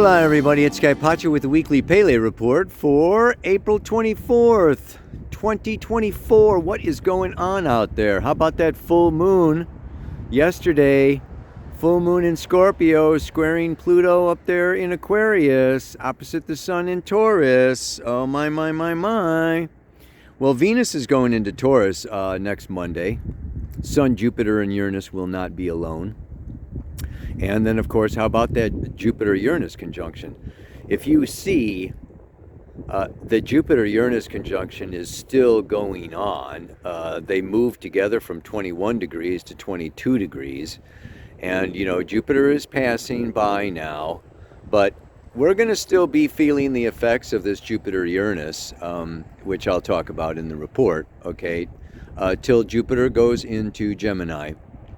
Hola everybody, it's Sky Pacha with the weekly Pele report for April 24th, 2024. What is going on out there? How about that full moon yesterday? Full moon in Scorpio, squaring Pluto up there in Aquarius, opposite the sun in Taurus. Oh my. Well, Venus is going into Taurus next Monday. Sun, Jupiter, and Uranus will not be alone. And then, of course, how about that Jupiter-Uranus conjunction? If you see, the Jupiter-Uranus conjunction is still going on. They moved together from 21 degrees to 22 degrees. And, you know, Jupiter is passing by now. But we're going to still be feeling the effects of this Jupiter-Uranus, which I'll talk about in the report, okay, till Jupiter goes into Gemini,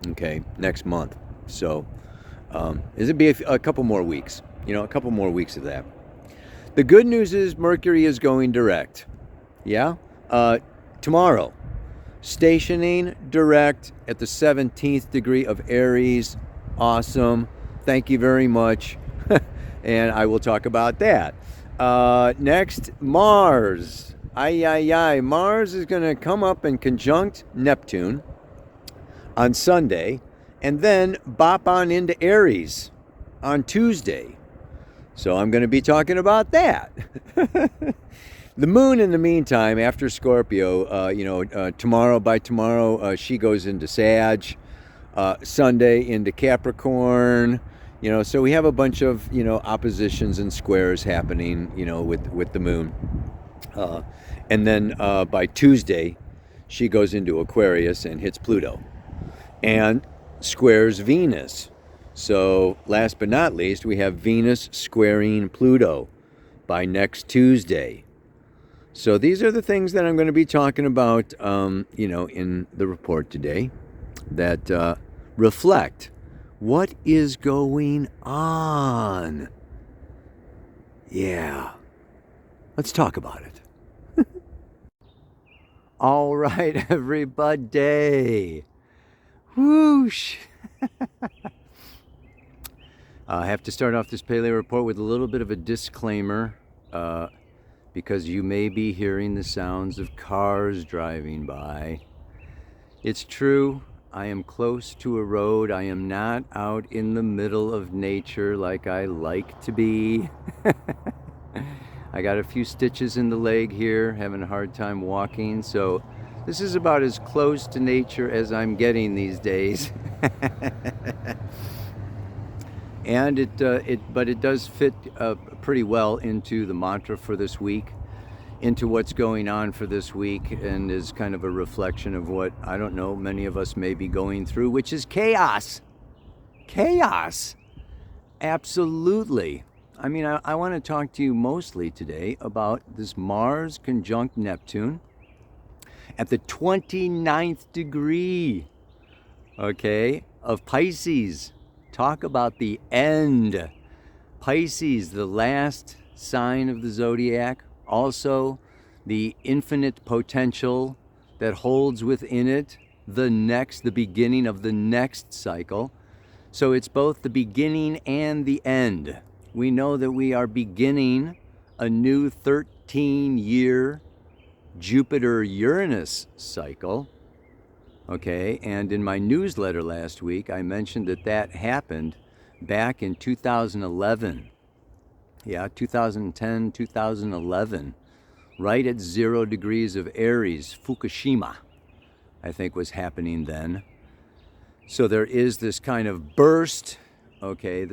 okay, next month. So it'll be a couple more weeks, a couple more weeks of that. The good news is Mercury is going direct. Yeah? Tomorrow, stationing direct at the 17th degree of Aries. Awesome. Thank you very much. And I will talk about that. Next, Mars. Mars is going to come up and conjunct Neptune on Sunday, and then bop on into Aries on Tuesday. So I'm going to be talking about that. The moon, in the meantime, after Scorpio, tomorrow, she goes into Sag, Sunday into Capricorn. So we have a bunch of, oppositions and squares happening, with the moon. And then by Tuesday, she goes into Aquarius and hits Pluto. And squares Venus. So last but not least, we have Venus squaring Pluto by next Tuesday. So these are the things that I'm going to be talking about, in the report today that reflect what is going on. Yeah. Let's talk about it. All right, everybody. Whoosh! I have to start off this Pele report with a little bit of a disclaimer, because you may be hearing the sounds of cars driving by. It's true, I am close to a road. I am not out in the middle of nature like I like to be. I got a few stitches in the leg here, having a hard time walking, so this is about as close to nature as I'm getting these days. And it does fit pretty well into the mantra for this week, into what's going on for this week, and is kind of a reflection of what, I don't know, many of us may be going through, which is chaos. Chaos. Absolutely. I mean, I want to talk to you mostly today about this Mars conjunct Neptune at the 29th degree, okay, of Pisces. Talk about the end. Pisces, the last sign of the zodiac, also the infinite potential that holds within it the beginning of the next cycle. So it's both the beginning and the end. We know that we are beginning a new 13-year Jupiter-Uranus cycle, okay? And in my newsletter last week, I mentioned that happened back in 2011. Yeah, 2010, 2011, right at 0 degrees of Aries, Fukushima, I think was happening then. So there is this kind of burst, okay,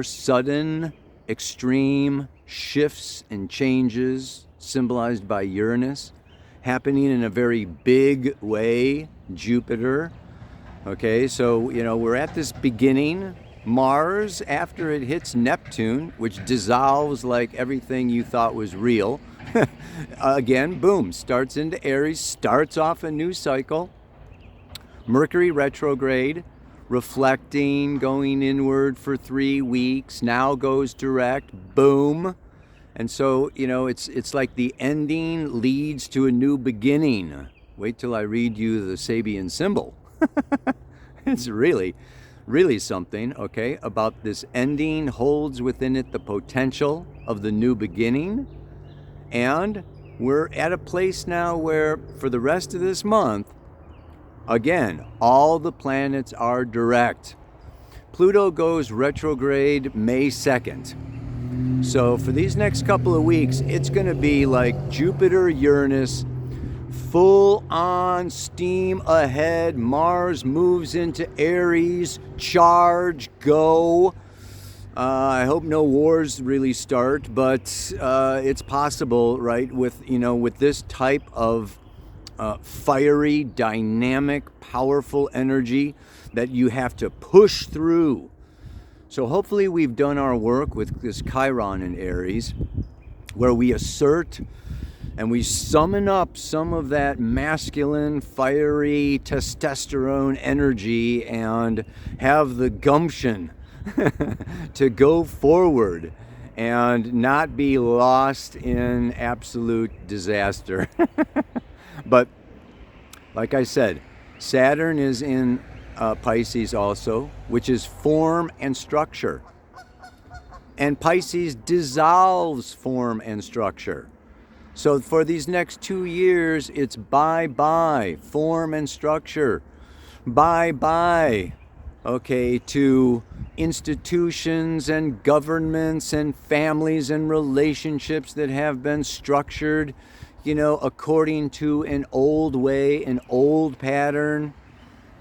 sudden, extreme shifts and changes symbolized by Uranus, happening in a very big way, Jupiter. Okay, so, we're at this beginning. Mars, after it hits Neptune, which dissolves like everything you thought was real, again, boom, starts into Aries, starts off a new cycle. Mercury retrograde, reflecting, going inward for 3 weeks, now goes direct, boom. And so, it's like the ending leads to a new beginning. Wait till I read you the Sabian symbol. It's really really something, okay, about this ending holds within it the potential of the new beginning. And we're at a place now where for the rest of this month, again, all the planets are direct. Pluto goes retrograde May 2nd. So for these next couple of weeks, it's going to be like Jupiter, Uranus, full on steam ahead. Mars moves into Aries, charge, go. I hope no wars really start, but it's possible, right? With this type of fiery, dynamic, powerful energy that you have to push through. So hopefully we've done our work with this Chiron in Aries, where we assert and we summon up some of that masculine, fiery, testosterone energy and have the gumption to go forward and not be lost in absolute disaster. But like I said, Saturn is in Pisces also, which is form and structure. And Pisces dissolves form and structure. So for these next 2 years, it's bye-bye form and structure. Bye-bye, okay, to institutions and governments and families and relationships that have been structured, according to an old way, an old pattern.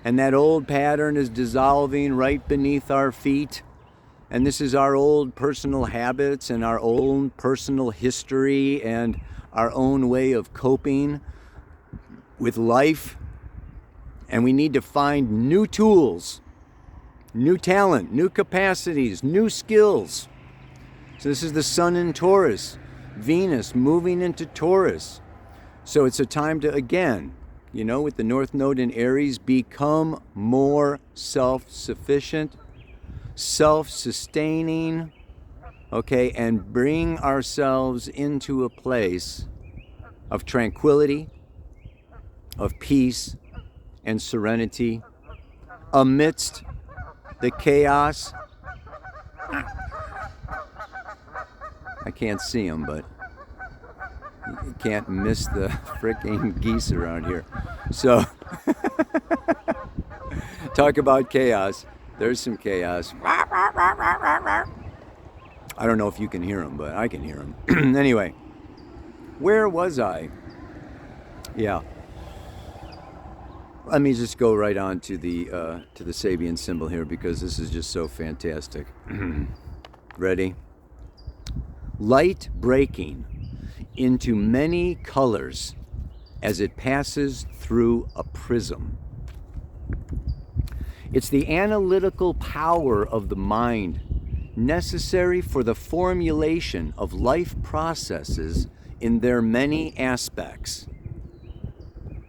And that old pattern is dissolving right beneath our feet. And this is our old personal habits and our own personal history and our own way of coping with life. And we need to find new tools, new talent, new capacities, new skills. So this is the Sun in Taurus, Venus moving into Taurus. So it's a time to, again, with the North Node in Aries, become more self-sufficient, self-sustaining, okay, and bring ourselves into a place of tranquility, of peace and serenity amidst the chaos. I can't see them, but you can't miss the freaking geese around here. So, talk about chaos. There's some chaos. I don't know if you can hear them, but I can hear them. Anyway, where was I? Yeah. Let me just go right on to the Sabian symbol here, because this is just so fantastic. Ready? Light breaking into many colors as it passes through a prism. It's the analytical power of the mind necessary for the formulation of life processes in their many aspects.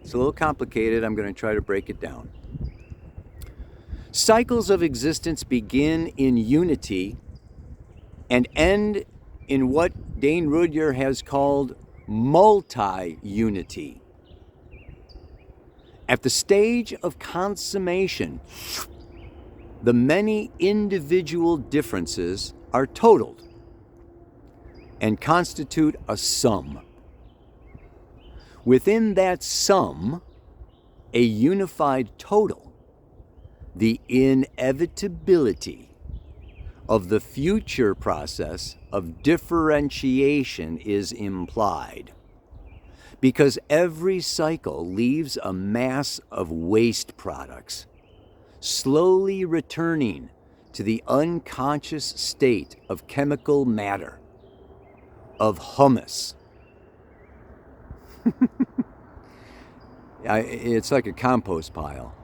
It's a little complicated. I'm going to try to break it down. Cycles of existence begin in unity and end in what Dane Rudhyar has called multi-unity. At the stage of consummation, the many individual differences are totaled and constitute a sum. Within that sum, a unified total, the inevitability of the future process of differentiation is implied, because every cycle leaves a mass of waste products, slowly returning to the unconscious state of chemical matter, of humus. It's like a compost pile.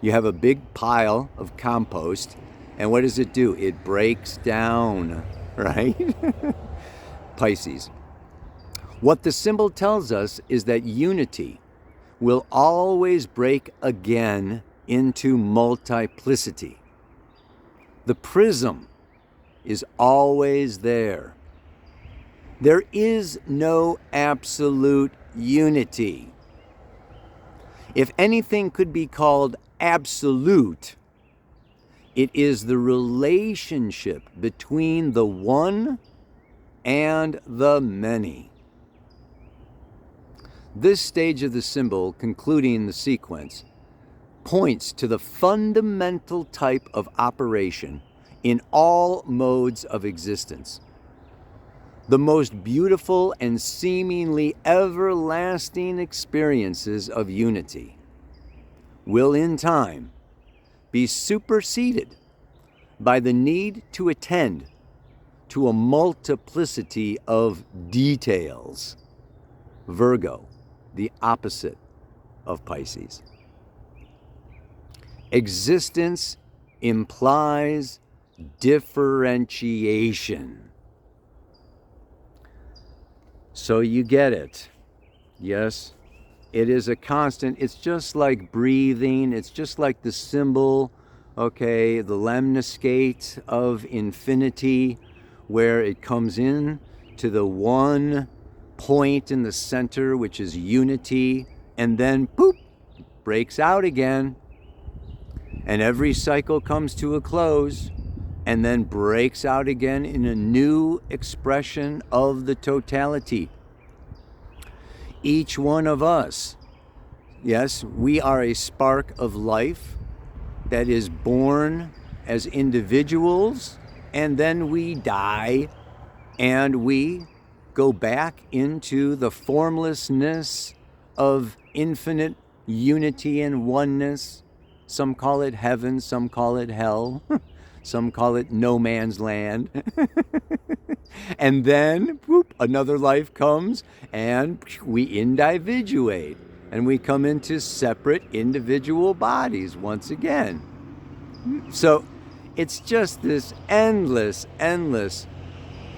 You have a big pile of compost, and what does it do? It breaks down, right? Pisces. What the symbol tells us is that unity will always break again into multiplicity. The prism is always there. There is no absolute unity. If anything could be called absolute, It is the relationship between the one and the many. This stage of the symbol, concluding the sequence, points to the fundamental type of operation in all modes of existence. The most beautiful and seemingly everlasting experiences of unity will in time be superseded by the need to attend to a multiplicity of details. Virgo, the opposite of Pisces. Existence implies differentiation. So you get it. Yes, it is a constant. It's just like breathing. It's just like the symbol, okay, the lemniscate of infinity, where it comes in to the one point in the center, which is unity, and then poop, breaks out again. And every cycle comes to a close and then breaks out again in a new expression of the totality. Each one of us, yes, we are a spark of life that is born as individuals, and then we die and we go back into the formlessness of infinite unity and oneness. Some call it heaven, some call it hell, some call it no man's land. And then, whoop, another life comes and we individuate and we come into separate individual bodies once again. So it's just this endless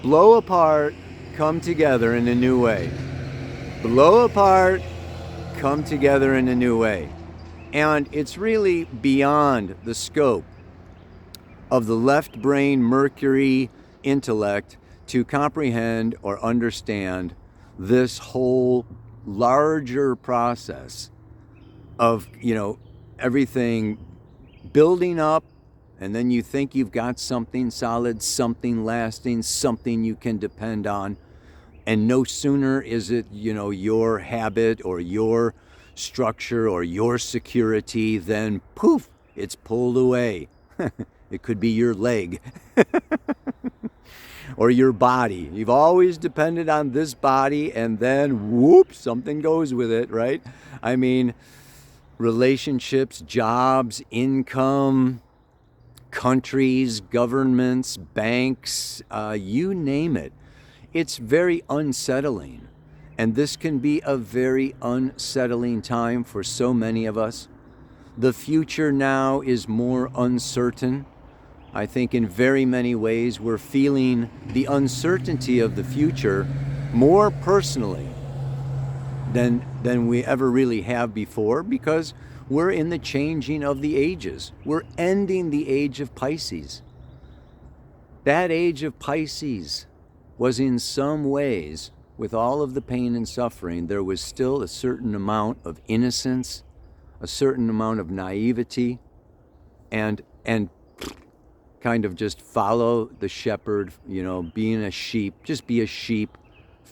blow apart, come together in a new way. Blow apart, come together in a new way. And it's really beyond the scope of the left brain Mercury intellect to comprehend or understand this whole larger process of, everything building up, and then you think you've got something solid, something lasting, something you can depend on. And no sooner is it, your habit or your structure or your security, then poof, it's pulled away. It could be your leg or your body. You've always depended on this body, and then whoop, something goes with it, right? I mean, relationships, jobs, income, countries, governments, banks, you name it. It's very unsettling. And this can be a very unsettling time for so many of us. The future now is more uncertain. I think in very many ways we're feeling the uncertainty of the future more personally than we ever really have before, because we're in the changing of the ages. We're ending the age of Pisces. That age of Pisces was in some ways, with all of the pain and suffering, there was still a certain amount of innocence, a certain amount of naivety, and kind of just follow the shepherd, being a sheep, just be a sheep,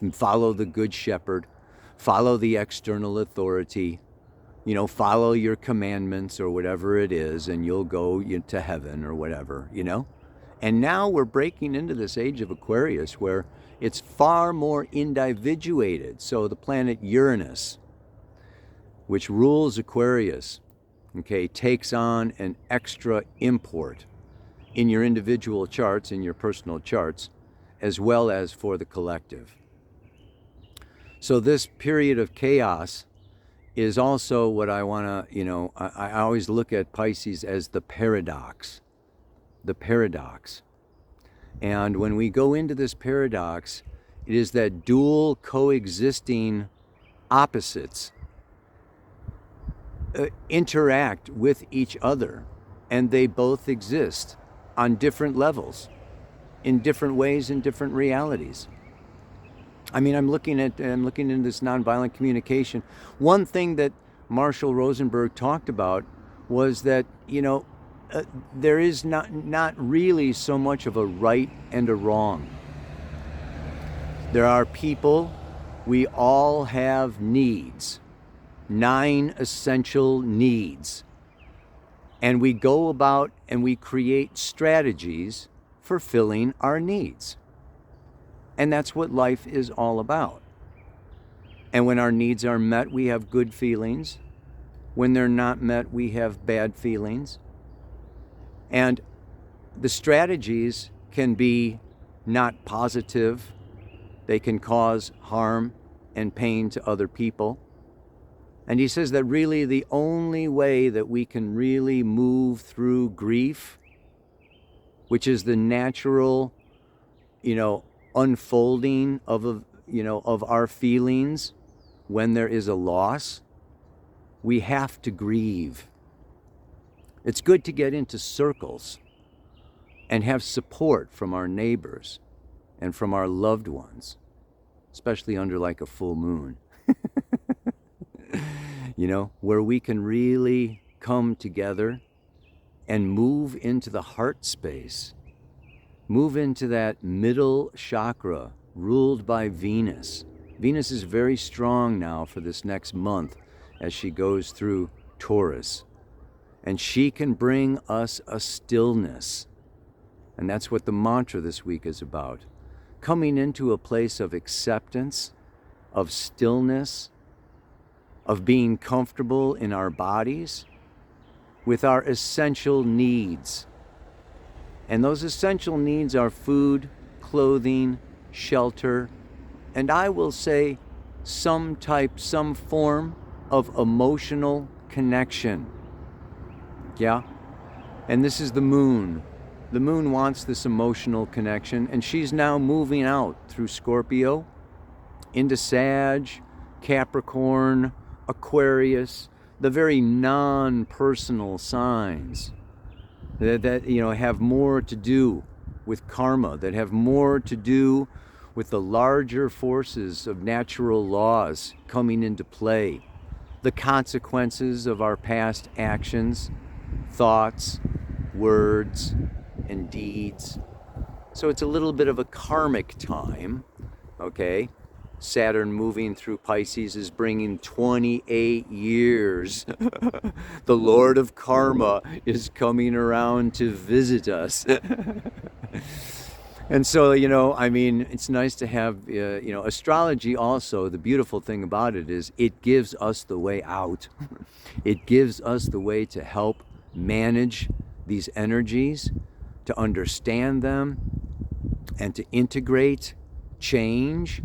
and follow the good shepherd, follow the external authority, follow your commandments or whatever it is, and you'll go to heaven or whatever, And now we're breaking into this age of Aquarius where it's far more individuated. So the planet Uranus, which rules Aquarius, takes on an extra import in your individual charts, in your personal charts, as well as for the collective. So this period of chaos is also what I want to, I always look at Pisces as the paradox. The paradox. And when we go into this paradox, it is that dual coexisting opposites interact with each other, and they both exist on different levels, in different ways, in different realities. I mean, I'm looking into this nonviolent communication. One thing that Marshall Rosenberg talked about was that, there is not really so much of a right and a wrong. There are people, we all have needs, 9 essential needs. And we go about and we create strategies for filling our needs. And that's what life is all about. And when our needs are met, we have good feelings. When they're not met, we have bad feelings. And the strategies can be not positive. They can cause harm and pain to other people. And he says that really the only way that we can really move through grief, which is the natural, unfolding of our feelings when there is a loss, we have to grieve. It's good to get into circles and have support from our neighbors and from our loved ones, especially under like a full moon. Where we can really come together and move into the heart space, move into that middle chakra ruled by Venus. Venus is very strong now for this next month as she goes through Taurus. And she can bring us a stillness. And that's what the mantra this week is about. Coming into a place of acceptance, of stillness, of being comfortable in our bodies with our essential needs. And those essential needs are food, clothing, shelter, and I will say some form of emotional connection. Yeah? And this is the moon. The moon wants this emotional connection, and she's now moving out through Scorpio into Sag, Capricorn, Aquarius, the very non-personal signs that have more to do with karma, that have more to do with the larger forces of natural laws coming into play, the consequences of our past actions, thoughts, words, and deeds. So it's a little bit of a karmic time, okay? Saturn moving through Pisces is bringing 28 years. The Lord of Karma is coming around to visit us. And so, it's nice to have, astrology also, the beautiful thing about it is it gives us the way out. It gives us the way to help manage these energies, to understand them, and to integrate change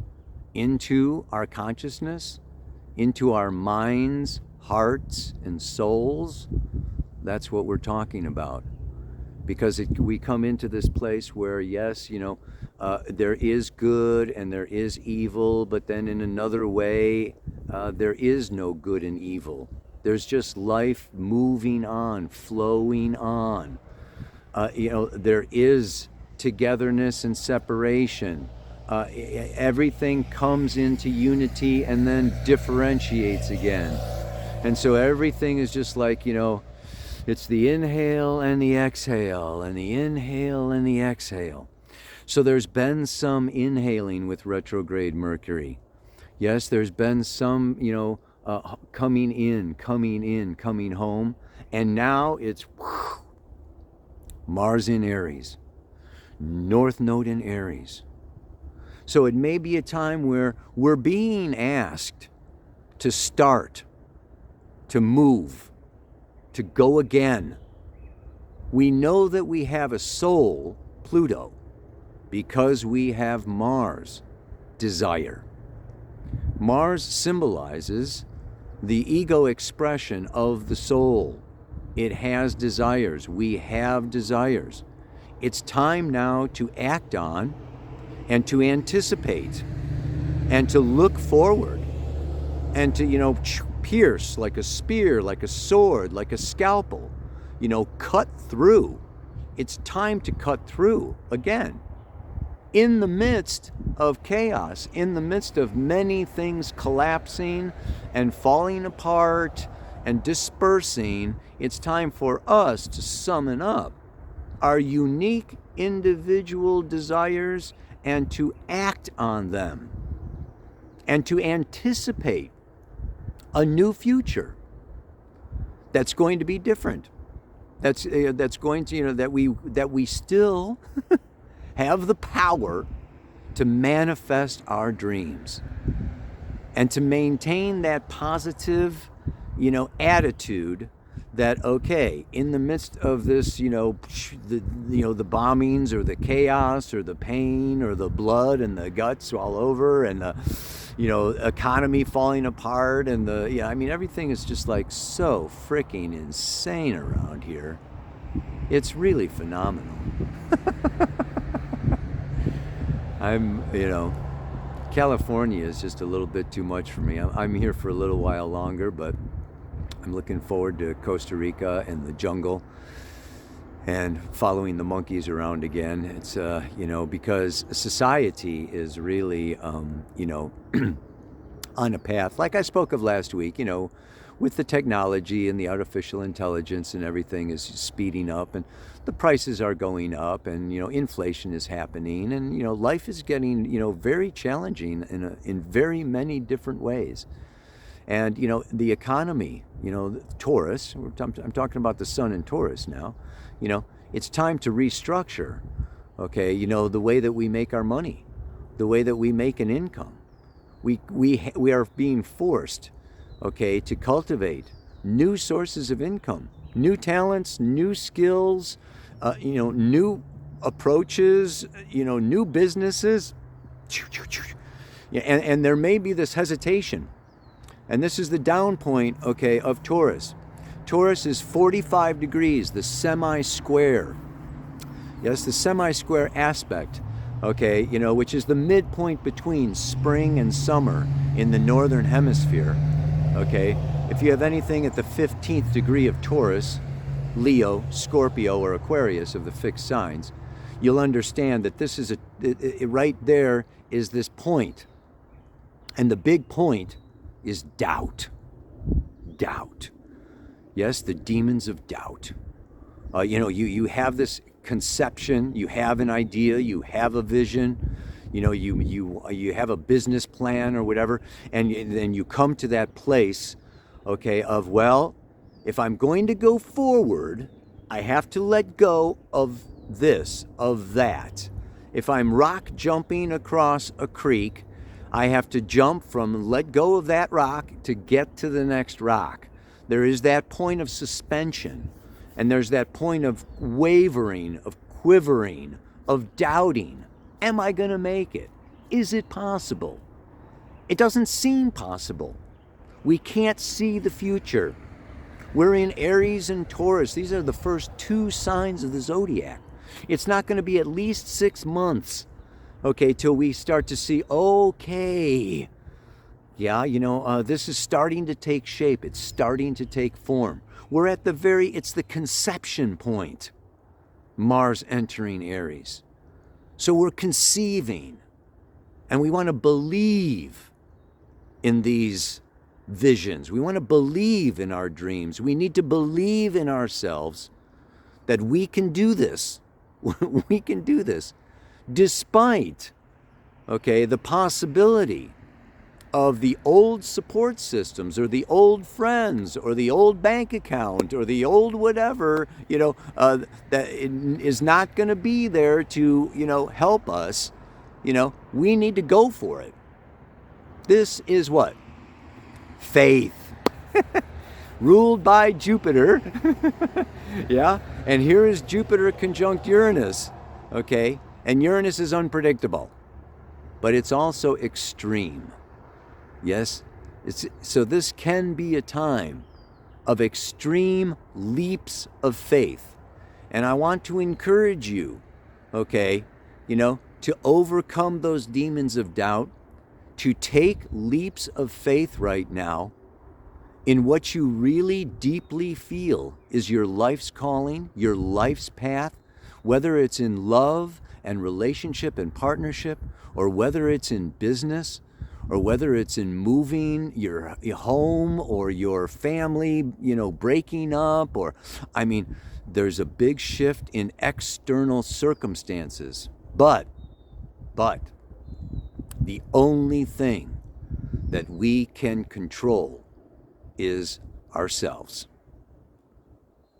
into our consciousness, into our minds, hearts, and souls. That's what we're talking about. Because we come into this place where, yes, there is good and there is evil, but then in another way, there is no good and evil. There's just life moving on, flowing on. There is togetherness and separation. Everything comes into unity and then differentiates again. And so everything is just like, it's the inhale and the exhale, and the inhale and the exhale. So there's been some inhaling with retrograde Mercury. Yes, there's been some, coming in, coming home. And now it's Mars in Aries, North Node in Aries. So it may be a time where we're being asked to start, to move, to go again. We know that we have a soul, Pluto, because we have Mars, desire. Mars symbolizes the ego expression of the soul. It has desires. We have desires. It's time now to act on and to anticipate and to look forward and to, pierce like a spear, like a sword, like a scalpel, cut through. It's time to cut through again. In the midst of chaos, in the midst of many things collapsing and falling apart and dispersing, it's time for us to summon up our unique individual desires and to act on them and to anticipate a new future that's going to be different. That's going to, that we still have the power to manifest our dreams and to maintain that positive, attitude that, okay, in the midst of this, the bombings or the chaos or the pain or the blood and the guts all over and the, economy falling apart and everything is just like so freaking insane around here. It's really phenomenal. California is just a little bit too much for me. I'm here for a little while longer, but I'm looking forward to Costa Rica and the jungle and following the monkeys around again. It's, because society is really, on a path, like I spoke of last week, with the technology and the artificial intelligence and everything is speeding up and the prices are going up and, inflation is happening and, life is getting, very challenging in very many different ways. And, the economy, Taurus, I'm talking about the sun in Taurus now, it's time to restructure, okay, the way that we make our money, the way that we make an income. We are being forced, okay, to cultivate new sources of income, new talents, new skills, new approaches, new businesses. And there may be this hesitation. And this is the down point, okay, of Taurus. Taurus is 45 degrees, the semi-square. Yes, the semi-square aspect, okay, which is the midpoint between spring and summer in the northern hemisphere, okay? If you have anything at the 15th degree of Taurus, Leo, Scorpio, or Aquarius of the fixed signs, you'll understand that this is right there is this point. And the big point is doubt. Doubt. Yes, the demons of doubt. You have this conception, you have an idea, you have a vision, you have a business plan or whatever, and then you come to that place, okay, of, well, if I'm going to go forward, I have to let go of this, of that. If I'm rock jumping across a creek, I have to jump from let go of that rock to get to the next rock. There is that point of suspension, and there's that point of wavering, of quivering, of doubting. Am I going to make it? Is it possible? It doesn't seem possible. We can't see the future. We're in Aries and Taurus. These are the first two signs of the zodiac. It's not going to be at least 6 months, okay, till we start to see, okay, yeah, this is starting to take shape. It's starting to take form. We're at it's the conception point. Mars entering Aries. So we're conceiving, and we want to believe in these visions. We want to believe in our dreams. We need to believe in ourselves that we can do this. We can do this despite, okay, the possibility of the old support systems or the old friends or the old bank account or the old whatever, that is not going to be there to, help us. We need to go for it. This is what? Faith. Ruled by Jupiter. Yeah? And here is Jupiter conjunct Uranus. Okay? And Uranus is unpredictable. But it's also extreme. Yes? So this can be a time of extreme leaps of faith. And I want to encourage you, okay, to overcome those demons of doubt, to take leaps of faith right now in what you really deeply feel is your life's calling, your life's path, whether it's in love and relationship and partnership, or whether it's in business, or whether it's in moving your home or your family, breaking up, or, there's a big shift in external circumstances. But the only thing that we can control is ourselves.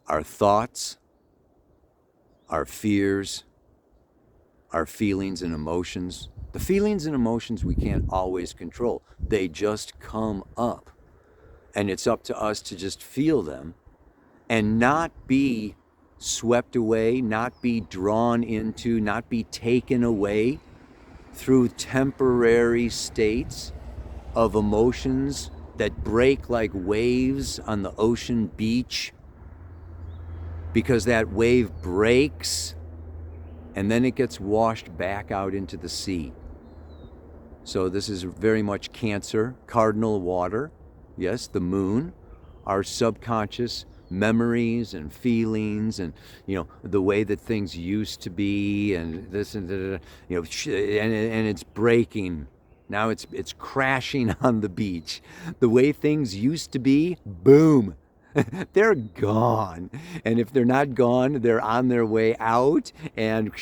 Our thoughts, our fears, our feelings and emotions. The feelings and emotions we can't always control. They just come up. And it's up to us to just feel them and not be swept away, not be drawn into, not be taken away through temporary states of emotions that break like waves on the ocean beach, because that wave breaks and then it gets washed back out into the sea. So this is very much Cancer, cardinal water, yes, the moon, our subconscious memories and feelings, and the way that things used to be, and this and that, and it's breaking. Now it's crashing on the beach. The way things used to be, boom, they're gone. And if they're not gone, they're on their way out, and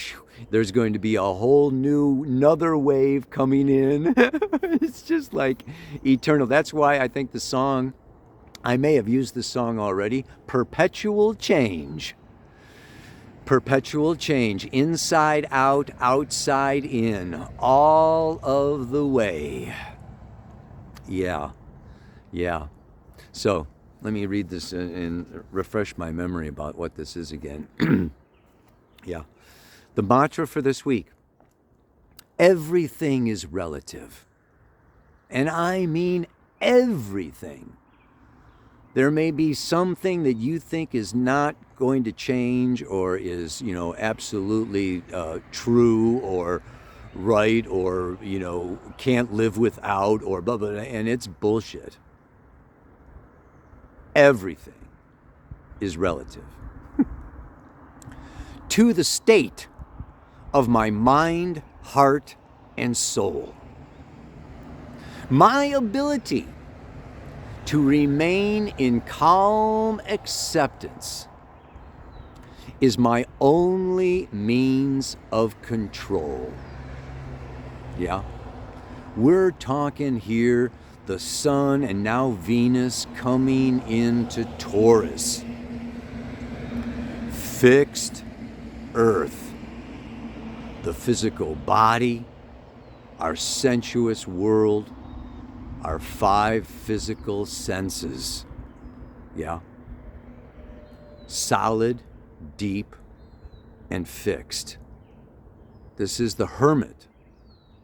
there's going to be a whole another wave coming in. It's just like eternal. That's why I think the song, I may have used this song already, Perpetual Change. Perpetual change, inside out, outside in, all of the way. Yeah. So let me read this and refresh my memory about what this is again. Yeah. The mantra for this week: everything is relative. And I mean everything. There may be something that you think is not going to change, or is, absolutely true or right, or, can't live without, or blah, blah, blah, and it's bullshit. Everything is relative. To the state of my mind, heart, and soul. My ability to remain in calm acceptance is my only means of control. Yeah. We're talking here the sun and now Venus coming into Taurus. Fixed earth. The physical body, our sensuous world, our 5 physical senses. Yeah. Solid, deep, and fixed. This is the hermit.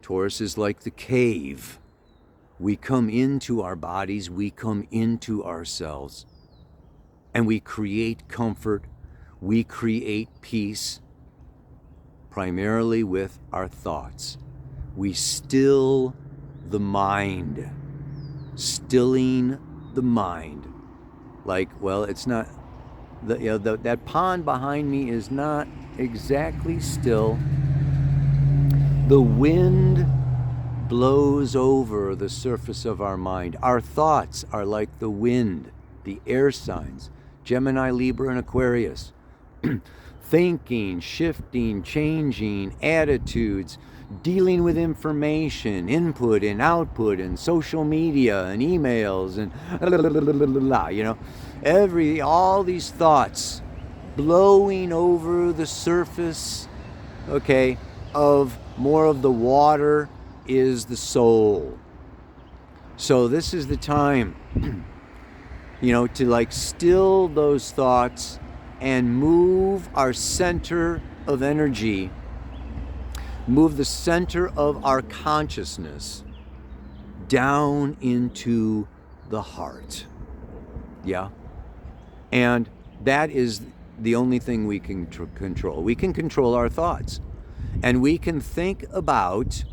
Taurus is like the cave. We come into our bodies, we come into ourselves, and we create comfort, we create peace, primarily with our thoughts. We still the mind. Stilling the mind. Like, well, it's not, that pond behind me is not exactly still. The wind blows over the surface of our mind. Our thoughts are like the wind, the air signs, Gemini, Libra, and Aquarius. Thinking, shifting, changing, attitudes, dealing with information, input and output, and social media and emails, and all these thoughts blowing over the surface, of more of the water is the soul. So this is the time, to still those thoughts and move our center of energy, move the center of our consciousness down into the heart. Yeah? And that is the only thing we can control. We can control our thoughts. And we can think about,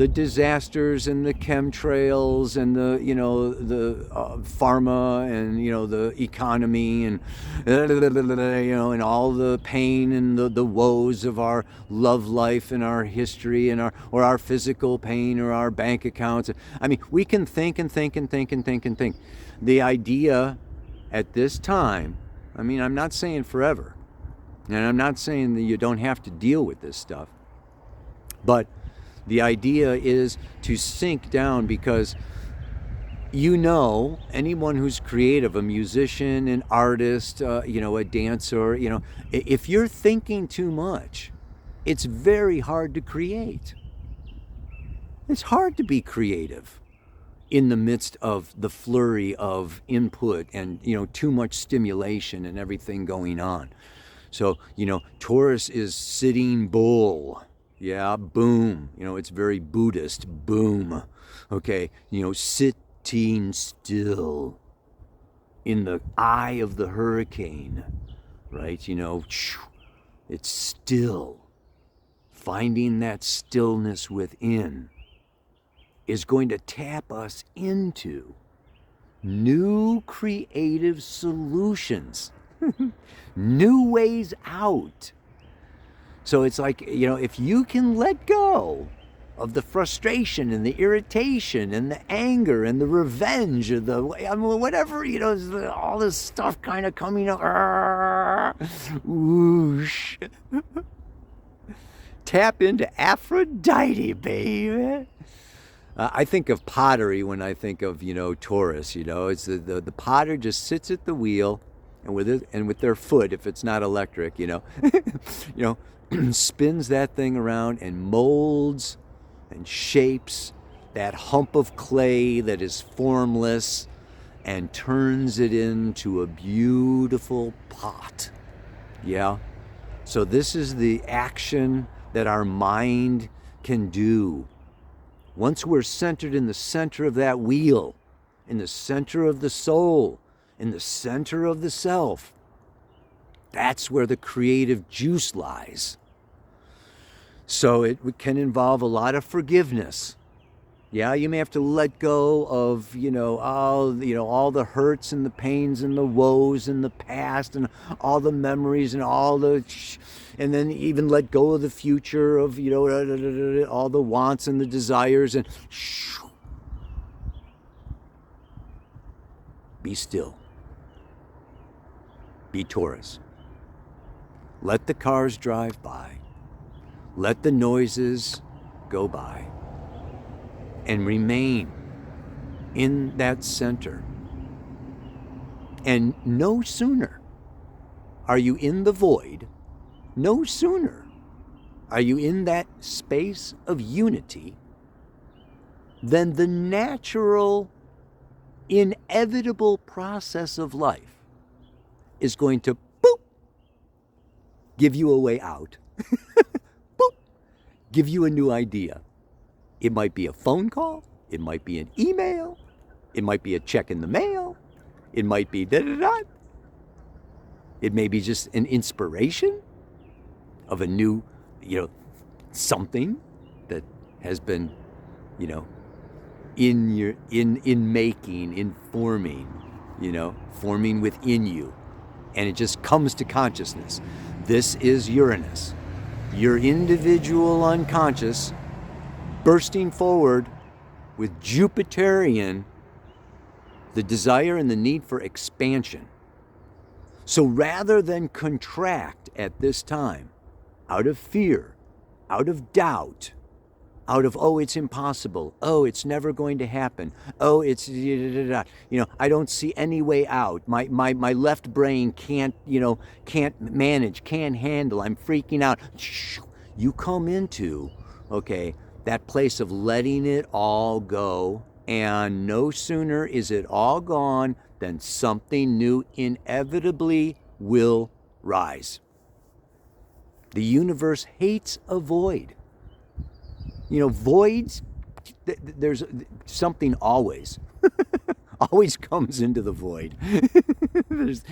the disasters and the chemtrails and the pharma and the economy and and all the pain and the woes of our love life and our history and our physical pain or our bank accounts. I mean, we can think and think and think and think and think. The idea at this time, I mean, I'm not saying forever, and I'm not saying that you don't have to deal with this stuff, but the idea is to sink down, because anyone who's creative, a musician, an artist, a dancer, if you're thinking too much, it's very hard to create. It's hard to be creative in the midst of the flurry of input and, too much stimulation and everything going on. So, Taurus is sitting bull. Yeah, boom. It's very Buddhist. Boom. Okay, sitting still in the eye of the hurricane, right? It's still. Finding that stillness within is going to tap us into new creative solutions, new ways out. So it's like, if you can let go of the frustration and the irritation and the anger and the revenge or whatever, all this stuff kind of coming up, whoosh. Tap into Aphrodite, baby. I think of pottery when I think of, Taurus, it's the potter just sits at the wheel and with their foot, if it's not electric, spins that thing around and molds and shapes that hump of clay that is formless and turns it into a beautiful pot. Yeah. So this is the action that our mind can do. Once we're centered in the center of that wheel, in the center of the soul, in the center of the self, that's where the creative juice lies. So it can involve a lot of forgiveness. Yeah, you may have to let go of, all the hurts and the pains and the woes in the past and all the memories and and then even let go of the future of, all the wants and the desires and be still. Be Taurus. Let the cars drive by. Let the noises go by. And remain in that center. And no sooner are you in the void, no sooner are you in that space of unity, than the natural, inevitable process of life is going to, boop, give you a way out. Boop, give you a new idea. It might be a phone call. It might be an email. It might be a check in the mail. It might be da-da-da. It may be just an inspiration of a new, something that has been, in making, in forming, forming within you. And it just comes to consciousness. This is Uranus, your individual unconscious, bursting forward with Jupiterian, the desire and the need for expansion. So rather than contract at this time, out of fear, out of doubt, out of, it's impossible, it's never going to happen, it's, I don't see any way out, my left brain can't manage, can't handle, I'm freaking out. You come into, that place of letting it all go, and no sooner is it all gone than something new inevitably will rise. The universe hates a void. Voids, there's something always comes into the void. There's,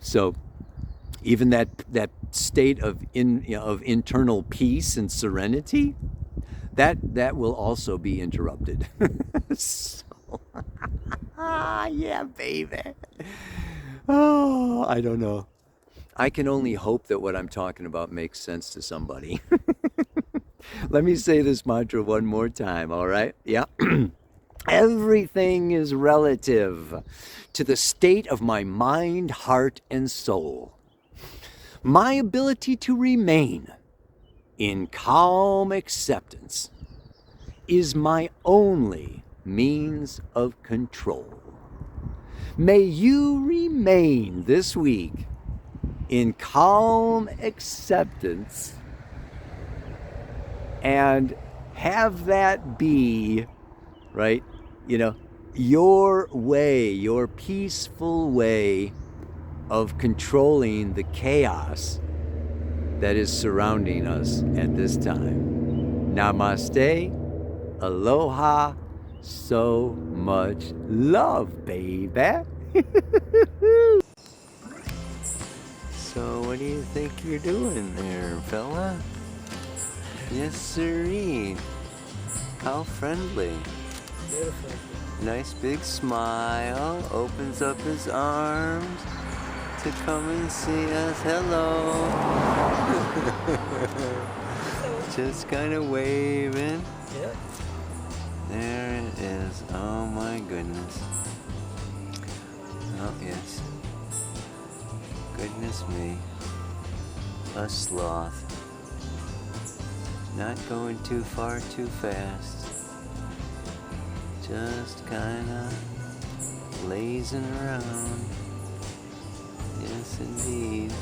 so even that state of internal peace and serenity, that will also be interrupted. So, yeah, baby. Oh, I don't know. I can only hope that what I'm talking about makes sense to somebody. Let me say this mantra one more time, all right? Yeah. Everything is relative to the state of my mind, heart, and soul. My ability to remain in calm acceptance is my only means of control. May you remain this week in calm acceptance and have that be, right, your way, your peaceful way of controlling the chaos that is surrounding us at this time. Namaste, aloha, so much love, baby. So what do you think you're doing there, fella? Yes, sirree. How friendly. Beautiful. Nice big smile. Opens up his arms to come and see us. Hello. Just kind of waving. Yeah. There it is. Oh my goodness. Oh yes. Goodness me. A sloth. Not going too far too fast. Just kinda lazing around. Yes indeed.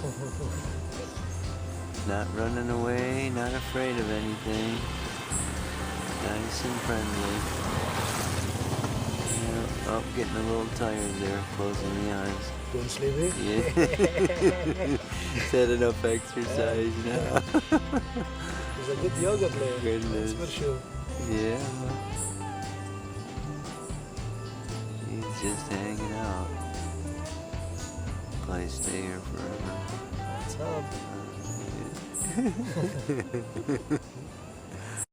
Not running away, not afraid of anything. Nice and friendly. Yeah. Oh, getting a little tired there, closing the eyes. Doing sleepy? Yeah. He's had enough exercise now. He's a good yoga player. Goodness. That's for sure. Yeah. He's just hanging out. Probably stay here forever. What's up?